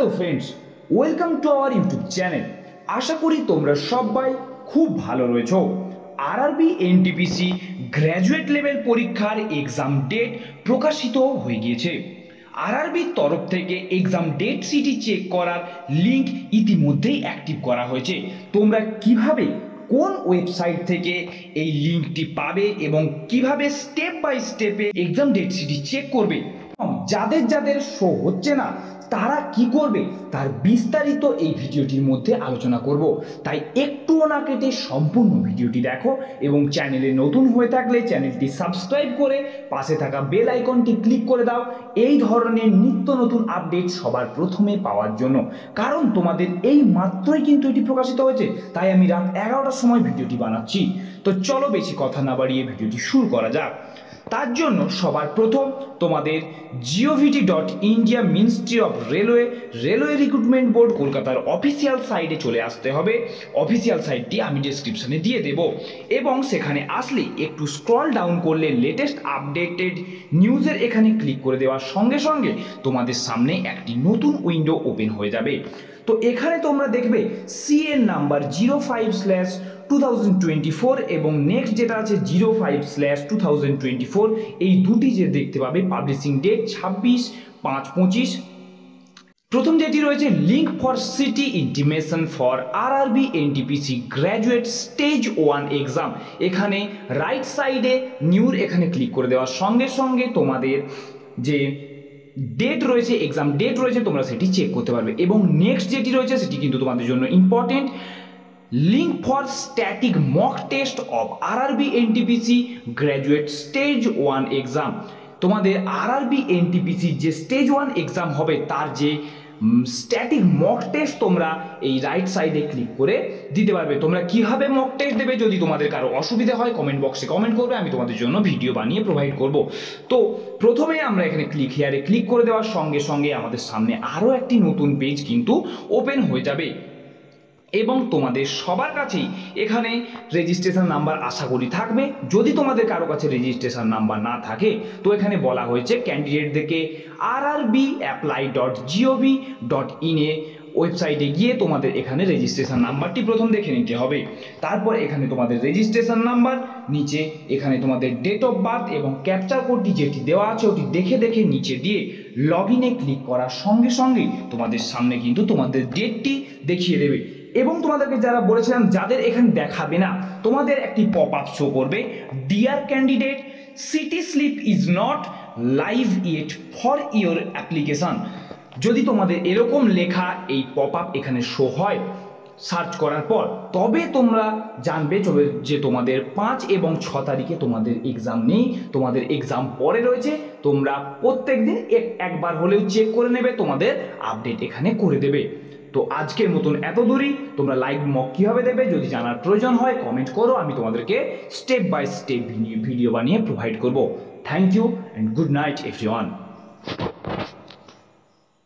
Hello friends, welcome to our YouTube channel. আশা করি তোমরা সবাই খুব ভালো রয়েছো। আরআরবি এনটিপিসি গ্র্যাজুয়েট লেভেল পরীক্ষার এক্সাম ডেট প্রকাশিত হয়ে গিয়েছে। আরআরবির তরফ থেকে এক্সাম ডেট সিটি চেক করার লিঙ্ক ইতিমধ্যেই অ্যাক্টিভ করা হয়েছে। তোমরা কিভাবে কোন ওয়েবসাইট থেকে এই লিঙ্কটি পাবে এবং কিভাবে স্টেপ বাই স্টেপে এক্সাম ডেট সিটি চেক করবে, যাদের যাদের শো হচ্ছে না তারা কি করবে তার বিস্তারিত এই ভিডিওটির মধ্যে আলোচনা করব। তাই একটুও না কেটে সম্পূর্ণ ভিডিওটি দেখো এবং চ্যানেলে নতুন হয়ে থাকলে চ্যানেলটি সাবস্ক্রাইব করে পাশে থাকা বেল আইকনটি ক্লিক করে দাও এই ধরনের নিত্য নতুন আপডেট সবার প্রথমে পাওয়ার জন্য। কারণ তোমাদের এই মাত্রই কিন্তু এটি প্রকাশিত হয়েছে, তাই আমি রাত 11টার সময় ভিডিওটি বানাচ্ছি। তো চলো বেশি কথা না বাড়িয়ে ভিডিওটি শুরু করা যাক। তার জন্য সবার প্রথম তোমাদের gov.india ministry of railway recruitment board কলকাতার অফিসিয়াল সাইটে চলে আসতে হবে। অফিসিয়াল সাইটটি আমি ডেসক্রিপশনে দিয়ে দেব এবং সেখানে আসলে একটু স্ক্রল ডাউন করলে লেটেস্ট আপডেটেড নিউজের এখানে ক্লিক করে দেওয়ার সঙ্গে সঙ্গে তোমাদের সামনে একটি নতুন উইন্ডো ওপেন হয়ে যাবে। তো এখানে তোমরা দেখবে সিএন নাম্বার 05/2024 এবং নেক্সট যেটা আছে 05/2024, এই দুটি যে দেখতে পাবে পাবলিশিং ডেট 26/5/25। প্রথম যেটি রয়েছে link for city intimation for RRB NTPC graduate stage 1 exam. এখানে রাইট সাইডে নিউর এখানে ক্লিক করে দেওয়ার সঙ্গে সঙ্গে তোমাদের যে ডেট রয়েছে, এক্সাম ডেট রয়েছে, তোমরা সেটি চেক করতে পারবে। এবং নেক্সট যেটি রয়েছে সেটি কিন্তু তোমাদের জন্য important, link for static mock test of RRB NTPC graduate stage 1 exam. তোমাদের আরআরবি এনটিপিসি যে স্টেজ 1 এক্সাম হবে তার যে স্ট্যাটিক মক টেস্ট তোমরা এই রাইট সাইডে ক্লিক করে দিতে পারবে। তোমরা কিভাবে মক টেস্ট দেবে, যদি তোমাদের কারো অসুবিধা হয় কমেন্ট বক্সে কমেন্ট করবে, আমি তোমাদের জন্য ভিডিও বানিয়ে প্রোভাইড করব। তো প্রথমে আমরা এখানে ক্লিক হিয়ারে ক্লিক করে দেওয়ার সঙ্গে সঙ্গে আমাদের সামনে আরও একটি নতুন পেজ কিন্তু ওপেন হয়ে যাবে এবং তোমাদের সবার কাছেই এখানে রেজিস্ট্রেশন নাম্বার আশা করি থাকবে। যদি তোমাদের কারো কাছে রেজিস্ট্রেশন নাম্বার না থাকে তো এখানে বলা হয়েছে ক্যান্ডিডেটদেরকে rrbapply.gov.in ওয়েবসাইটে গিয়ে তোমাদের এখানে রেজিস্ট্রেশন নাম্বারটি প্রথম দেখে নিতে হবে। তারপর এখানে তোমাদের রেজিস্ট্রেশন নাম্বার, নিচে এখানে তোমাদের ডেট অফ বার্থ এবং ক্যাপচার কোডটি যেটি দেওয়া আছে ওটি দেখে দেখে নিচে দিয়ে লগ ইনে ক্লিক করার সঙ্গে সঙ্গে তোমাদের সামনে কিন্তু তোমাদের ডেটটি দেখিয়ে দেবে। এবং তোমাদেরকে যারা বলেছিলাম যাদের এখানে দেখাবে না, তোমাদের একটি পপ আপ শো করবে, dear candidate city slip is not live yet for your application. যদি তোমাদের এরকম লেখা এই পপ আপ এখানে শো হয় সার্চ করার পর, তবে তোমরা জানবে যে তোমাদের 5 এবং 6 তারিখে তোমাদের এক্সাম নেই, তোমাদের এক্সাম পরে রয়েছে। তোমরা প্রত্যেক দিন একবার হলেও চেক করে নেবে, তোমাদের আপডেট এখানে করে দেবে। তো আজকের মতন এত দূরই। তোমরা লাইভ মক কীভাবে দেবে যদি জানার প্রয়োজন হয় কমেন্ট করো, আমি তোমাদেরকে স্টেপ বাই স্টেপ ভিডিও বানিয়ে প্রোভাইড করব। Thank you and good night everyone.